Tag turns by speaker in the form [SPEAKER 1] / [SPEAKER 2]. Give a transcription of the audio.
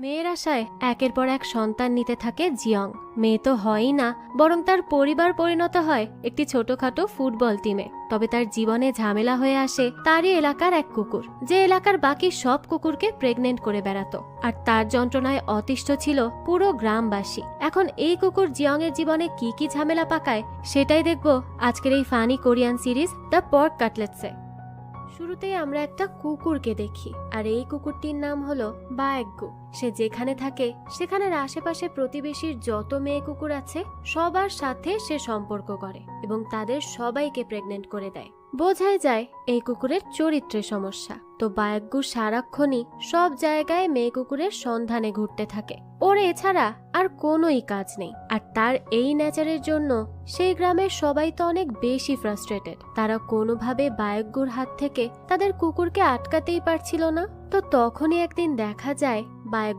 [SPEAKER 1] মেয়ের আশায় একের পর এক সন্তান নিতে থাকে জিয়ং। মেয়ে তো হয়ই না, বরং তার পরিবার পরিণত হয় একটি ছোটখাটো ফুটবল টিমে। তবে তার জীবনে ঝামেলা হয়ে আসে তারই এলাকার এক কুকুর, যে এলাকার বাকি সব কুকুরকে প্রেগনেন্ট করে বেড়াতো। আর তার যন্ত্রণায় অতিষ্ঠ ছিল পুরো গ্রামবাসী। এখন এই কুকুর জিয়ং এর জীবনে কি কি ঝামেলা পাকায়, সেটাই দেখবো আজকের এই funny Korean series the pork কাটলেটসে। শুরুতেই আমরা একটা কুকুরকে দেখি, আর এই কুকুরটির নাম হলো বায়েগ্গু। সে যেখানে থাকে সেখানের আশেপাশে প্রতিবেশীর যত মেয়ে কুকুর আছে সবার সাথে সে সম্পর্ক করে এবং তাদের সবাইকে প্রেগনেন্ট করে দেয়। বোঝাই যায় এই কুকুরের চরিত্রের সমস্যা। তো বায়েগ্গু সারাক্ষণই সব জায়গায় মেয়ে কুকুরের সন্ধানে ঘুরতে থাকে। ওর এছাড়া আর কোনোই কাজ নেই। আর তার এই নেচারের জন্য সেই গ্রামের সবাই তো অনেক বেশি ফ্রাস্ট্রেটেড। তারা কোনোভাবে বায়েগ্গুর হাত থেকে তাদের কুকুরকে আটকাতেই পারছিল না। তো তখনই একদিন দেখা যায় বায়েগ্গু